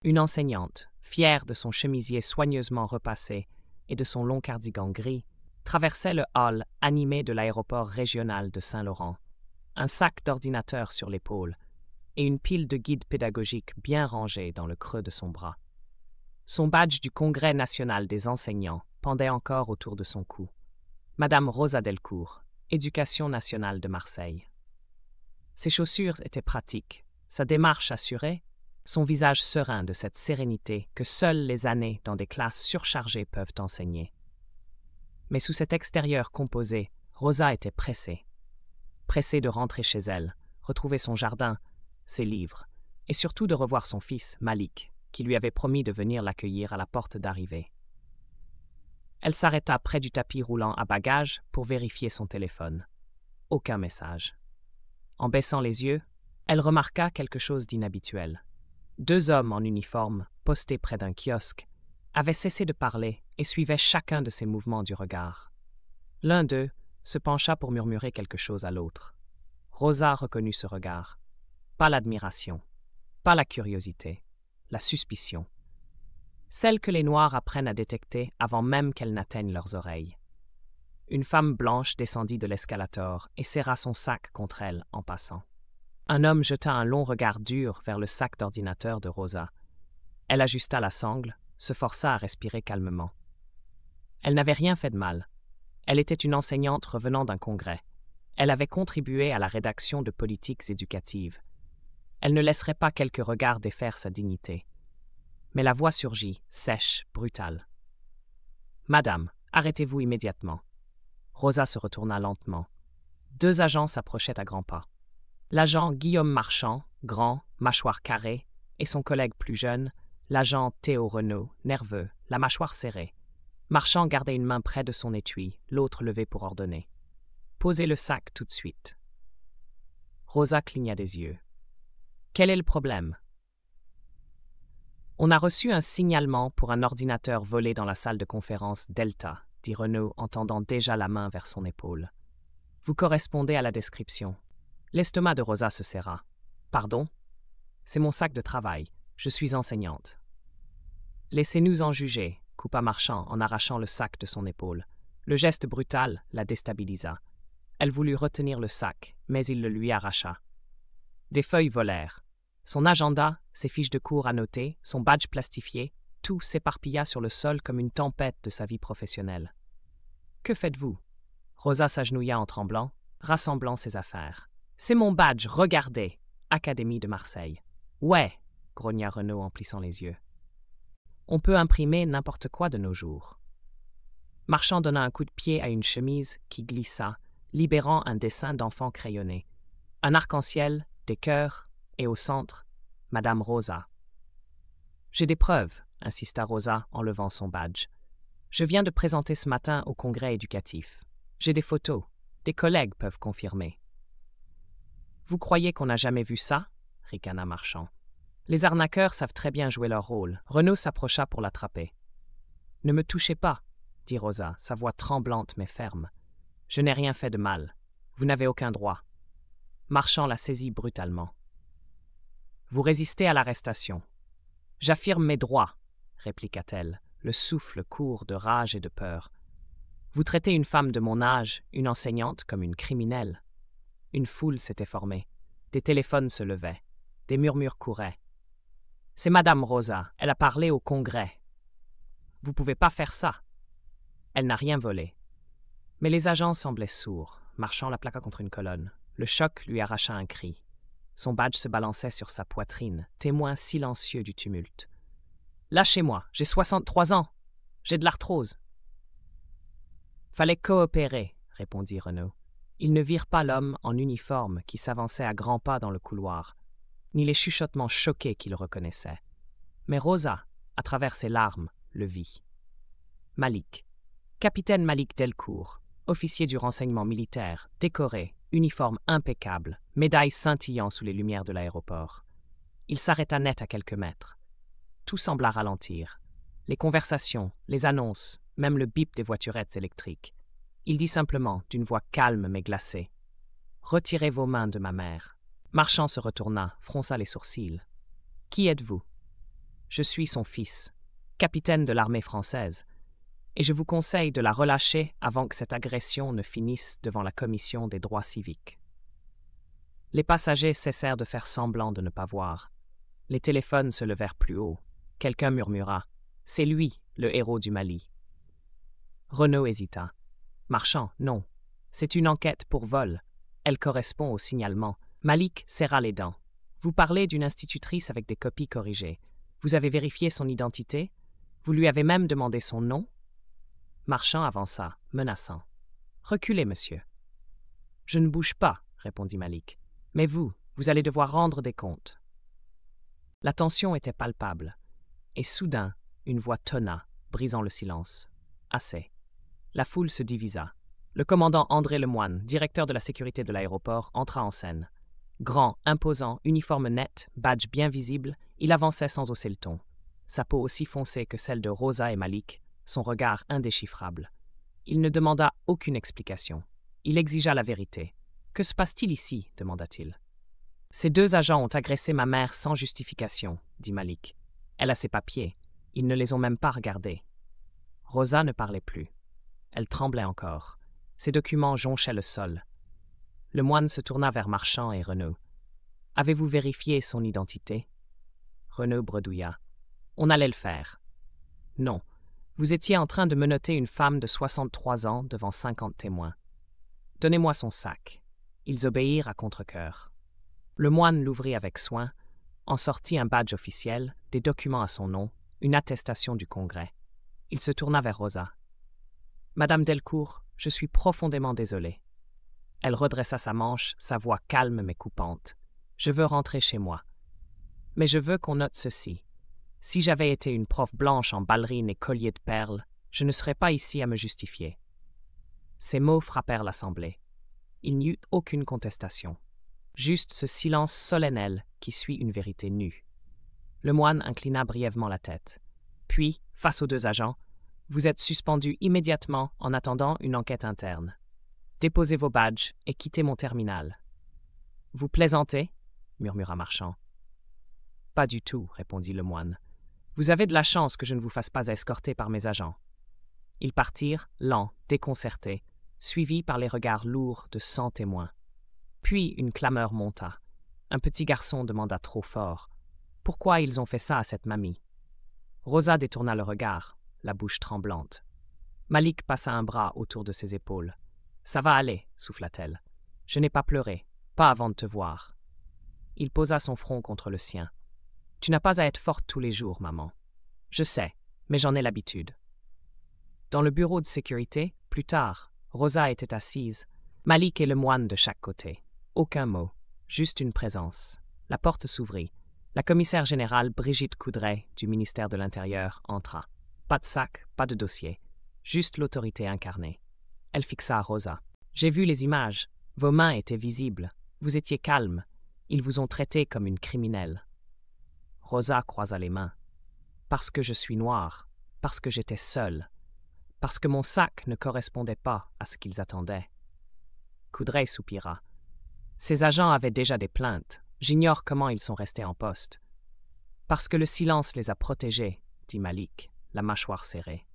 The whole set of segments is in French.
Une enseignante, fière de son chemisier soigneusement repassé et de son long cardigan gris, traversait le hall animé de l'aéroport régional de Saint-Laurent, un sac d'ordinateur sur l'épaule et une pile de guides pédagogiques bien rangés dans le creux de son bras. Son badge du Congrès national des enseignants pendait encore autour de son cou. Madame Rosa Delcourt, Éducation nationale de Marseille. Ses chaussures étaient pratiques, sa démarche assurée, son visage serein de cette sérénité que seules les années dans des classes surchargées peuvent enseigner. Mais sous cet extérieur composé, Rosa était pressée. Pressée de rentrer chez elle, retrouver son jardin, ses livres, et surtout de revoir son fils, Malik, qui lui avait promis de venir l'accueillir à la porte d'arrivée. Elle s'arrêta près du tapis roulant à bagages pour vérifier son téléphone. Aucun message. En baissant les yeux, elle remarqua quelque chose d'inhabituel. 2 hommes en uniforme, postés près d'un kiosque, avaient cessé de parler et suivaient chacun de ses mouvements du regard. L'un d'eux se pencha pour murmurer quelque chose à l'autre. Rosa reconnut ce regard. Pas l'admiration, pas la curiosité, la suspicion. Celle que les Noirs apprennent à détecter avant même qu'elles n'atteignent leurs oreilles. Une femme blanche descendit de l'escalator et serra son sac contre elle en passant. Un homme jeta un long regard dur vers le sac d'ordinateur de Rosa. Elle ajusta la sangle, se força à respirer calmement. Elle n'avait rien fait de mal. Elle était une enseignante revenant d'un congrès. Elle avait contribué à la rédaction de politiques éducatives. Elle ne laisserait pas quelques regards défaire sa dignité. Mais la voix surgit, sèche, brutale. « Madame, arrêtez-vous immédiatement. » Rosa se retourna lentement. 2 agents s'approchaient à grands pas. L'agent Guillaume Marchand, grand, mâchoire carrée, et son collègue plus jeune, l'agent Théo Renaud, nerveux, la mâchoire serrée. Marchand gardait une main près de son étui, l'autre levée pour ordonner. « Posez le sac tout de suite. » Rosa cligna des yeux. « Quel est le problème ?» « On a reçu un signalement pour un ordinateur volé dans la salle de conférence Delta, » dit Renaud en tendant déjà la main vers son épaule. « Vous correspondez à la description. » L'estomac de Rosa se serra. « Pardon ? C'est mon sac de travail. Je suis enseignante. »« Laissez-nous en juger, » coupa Marchand en arrachant le sac de son épaule. Le geste brutal la déstabilisa. Elle voulut retenir le sac, mais il le lui arracha. Des feuilles volèrent. Son agenda, ses fiches de cours annotées, son badge plastifié, tout s'éparpilla sur le sol comme une tempête de sa vie professionnelle. « Que faites-vous » Rosa s'agenouilla en tremblant, rassemblant ses affaires. « C'est mon badge, regardez ! Académie de Marseille. »« Ouais !» grogna Renaud en plissant les yeux. « On peut imprimer n'importe quoi de nos jours. » Marchand donna un coup de pied à une chemise qui glissa, libérant un dessin d'enfant crayonné. Un arc-en-ciel, des cœurs, et au centre, Madame Rosa. « J'ai des preuves, » insista Rosa en levant son badge. « Je viens de présenter ce matin au congrès éducatif. J'ai des photos. Des collègues peuvent confirmer. »« Vous croyez qu'on n'a jamais vu ça ?» ricana Marchand. « Les arnaqueurs savent très bien jouer leur rôle. » Renaud s'approcha pour l'attraper. « Ne me touchez pas, » dit Rosa, sa voix tremblante mais ferme. « Je n'ai rien fait de mal. Vous n'avez aucun droit. » Marchand la saisit brutalement. Vous résistez à l'arrestation. J'affirme mes droits, répliqua-t-elle, le souffle court de rage et de peur. Vous traitez une femme de mon âge, une enseignante, comme une criminelle. Une foule s'était formée. Des téléphones se levaient. Des murmures couraient. C'est Madame Rosa, elle a parlé au congrès. Vous pouvez pas faire ça. Elle n'a rien volé. Mais les agents semblaient sourds. Marchand la plaqua contre une colonne. Le choc lui arracha un cri. Son badge se balançait sur sa poitrine, témoin silencieux du tumulte. « Lâchez-moi, j'ai 63 ans. J'ai de l'arthrose. »« Fallait coopérer, » répondit Renaud. Ils ne virent pas l'homme en uniforme qui s'avançait à grands pas dans le couloir, ni les chuchotements choqués qu'il reconnaissait. Mais Rosa, à travers ses larmes, le vit. Malik. Capitaine Malik Delcourt, officier du renseignement militaire, décoré, uniforme impeccable, médaille scintillant sous les lumières de l'aéroport. Il s'arrêta net à quelques mètres. Tout sembla ralentir. Les conversations, les annonces, même le bip des voiturettes électriques. Il dit simplement, d'une voix calme mais glacée, « Retirez vos mains de ma mère. » Marchand se retourna, fronça les sourcils. « Qui êtes-vous » Je suis son fils, capitaine de l'armée française, et je vous conseille de la relâcher avant que cette agression ne finisse devant la commission des droits civiques. Les passagers cessèrent de faire semblant de ne pas voir. Les téléphones se levèrent plus haut. Quelqu'un murmura « C'est lui, le héros du Mali ». Renaud hésita. « Marchand, non. C'est une enquête pour vol. Elle correspond au signalement. » Malik serra les dents. « Vous parlez d'une institutrice avec des copies corrigées. Vous avez vérifié son identité? Vous lui avez même demandé son nom ?» Marchand avança, menaçant. « Reculez, monsieur. »« Je ne bouge pas, » répondit Malik. « Mais vous allez devoir rendre des comptes. » La tension était palpable, et soudain, une voix tonna, brisant le silence. « Assez. » La foule se divisa. Le commandant André Lemoine, directeur de la sécurité de l'aéroport, entra en scène. Grand, imposant, uniforme net, badge bien visible, il avançait sans hausser le ton. Sa peau aussi foncée que celle de Rosa et Malik, son regard indéchiffrable. Il ne demanda aucune explication. Il exigea la vérité. « Que se passe-t-il ici » demanda-t-il. « Ces deux agents ont agressé ma mère sans justification » dit Malik. « Elle a ses papiers. Ils ne les ont même pas regardés. » Rosa ne parlait plus. Elle tremblait encore. Ses documents jonchaient le sol. Le moine se tourna vers Marchand et Renaud. « Avez-vous vérifié son identité » Renaud bredouilla. « On allait le faire. »« Non. Vous étiez en train de menotter une femme de 63 ans devant 50 témoins. Donnez-moi son sac. » Ils obéirent à contre-cœur. Le moine l'ouvrit avec soin, en sortit un badge officiel, des documents à son nom, une attestation du Congrès. Il se tourna vers Rosa. « Madame Delcourt, je suis profondément désolé. » Elle redressa sa manche, sa voix calme mais coupante. « Je veux rentrer chez moi. Mais je veux qu'on note ceci. Si j'avais été une prof blanche en ballerine et collier de perles, je ne serais pas ici à me justifier. » Ces mots frappèrent l'Assemblée. Il n'y eut aucune contestation. Juste ce silence solennel qui suit une vérité nue. Le moine inclina brièvement la tête. Puis, face aux deux agents, « Vous êtes suspendus immédiatement en attendant une enquête interne. Déposez vos badges et quittez mon terminal. »« Vous plaisantez » murmura Marchand. « Pas du tout, » répondit le moine. « Vous avez de la chance que je ne vous fasse pas escorter par mes agents. » Ils partirent, lents, déconcertés, suivis par les regards lourds de 100 témoins. Puis une clameur monta. Un petit garçon demanda trop fort. « Pourquoi ils ont fait ça à cette mamie ?» Rosa détourna le regard, la bouche tremblante. Malik passa un bras autour de ses épaules. « Ça va aller, » souffla-t-elle. « Je n'ai pas pleuré, pas avant de te voir. » Il posa son front contre le sien. « Tu n'as pas à être forte tous les jours, maman. Je sais, mais j'en ai l'habitude. » Dans le bureau de sécurité, plus tard, Rosa était assise, Malik et le moine de chaque côté. Aucun mot, juste une présence. La porte s'ouvrit. La commissaire générale Brigitte Coudray, du ministère de l'Intérieur, entra. Pas de sac, pas de dossier, juste l'autorité incarnée. Elle fixa Rosa. « J'ai vu les images. Vos mains étaient visibles. Vous étiez calme. Ils vous ont traité comme une criminelle. » Rosa croisa les mains. « Parce que je suis noire, parce que j'étais seule. Parce que mon sac ne correspondait pas à ce qu'ils attendaient. » Coudray soupira. « Ces agents avaient déjà des plaintes. J'ignore comment ils sont restés en poste. »« Parce que le silence les a protégés, » dit Malik, la mâchoire serrée.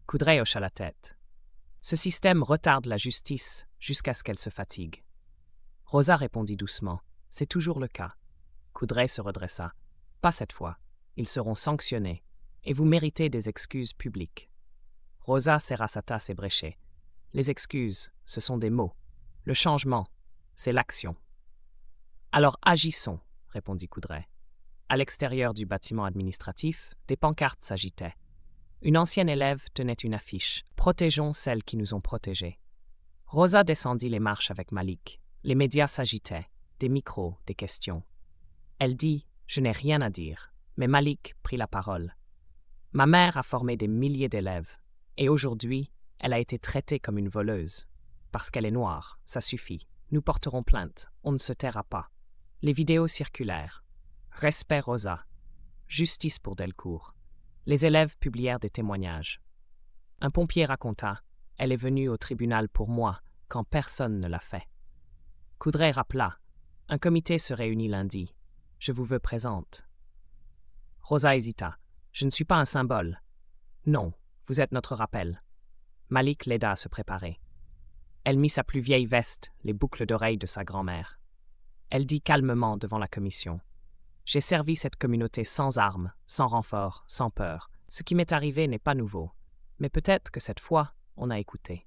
Coudray hocha la tête. « Ce système retarde la justice jusqu'à ce qu'elle se fatigue. » Rosa répondit doucement. « C'est toujours le cas. » Coudray se redressa. « Pas cette fois. Ils seront sanctionnés, et vous méritez des excuses publiques. » Rosa serra sa tasse ébréchée. « Les excuses, ce sont des mots. Le changement, c'est l'action. »« Alors agissons, » répondit Coudray. À l'extérieur du bâtiment administratif, des pancartes s'agitaient. Une ancienne élève tenait une affiche « Protégeons celles qui nous ont protégés ». Rosa descendit les marches avec Malik. Les médias s'agitaient, des micros, des questions. Elle dit « Je n'ai rien à dire », mais Malik prit la parole. « Ma mère a formé des milliers d'élèves, et aujourd'hui, elle a été traitée comme une voleuse. Parce qu'elle est noire, ça suffit. Nous porterons plainte, on ne se taira pas. » Les vidéos circulèrent. Respect Rosa. Justice pour Delcourt. Les élèves publièrent des témoignages. Un pompier raconta « Elle est venue au tribunal pour moi, quand personne ne l'a fait. » Coudray rappela « Un comité se réunit lundi. Je vous veux présente. » Rosa hésita. Je ne suis pas un symbole. Non, vous êtes notre rappel. Malik l'aida à se préparer. Elle mit sa plus vieille veste, les boucles d'oreilles de sa grand-mère. Elle dit calmement devant la commission. J'ai servi cette communauté sans armes, sans renfort, sans peur. Ce qui m'est arrivé n'est pas nouveau. Mais peut-être que cette fois, on a écouté.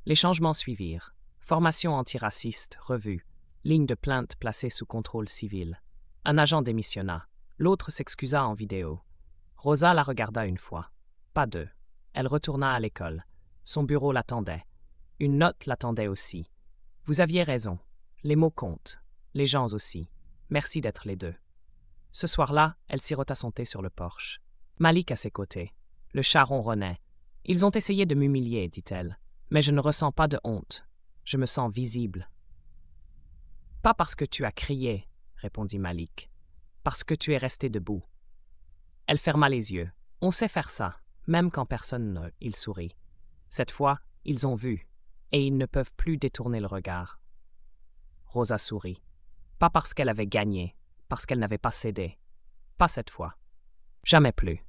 Les changements suivirent. Formation antiraciste, revue. Ligne de plainte placée sous contrôle civil. Un agent démissionna. L'autre s'excusa en vidéo. Rosa la regarda une fois. Pas deux. Elle retourna à l'école. Son bureau l'attendait. Une note l'attendait aussi. Vous aviez raison. Les mots comptent. Les gens aussi. Merci d'être les deux. Ce soir-là, elle sirota son thé sur le porche. Malik à ses côtés. Le chat ronronnait. Ils ont essayé de m'humilier, dit-elle. Mais je ne ressens pas de honte. Je me sens visible. Pas parce que tu as crié, répondit Malik. Parce que tu es resté debout. Elle ferma les yeux. On sait faire ça, même quand personne ne. Il sourit. Cette fois, ils ont vu, et ils ne peuvent plus détourner le regard. Rosa sourit. Pas parce qu'elle avait gagné, parce qu'elle n'avait pas cédé. Pas cette fois. Jamais plus.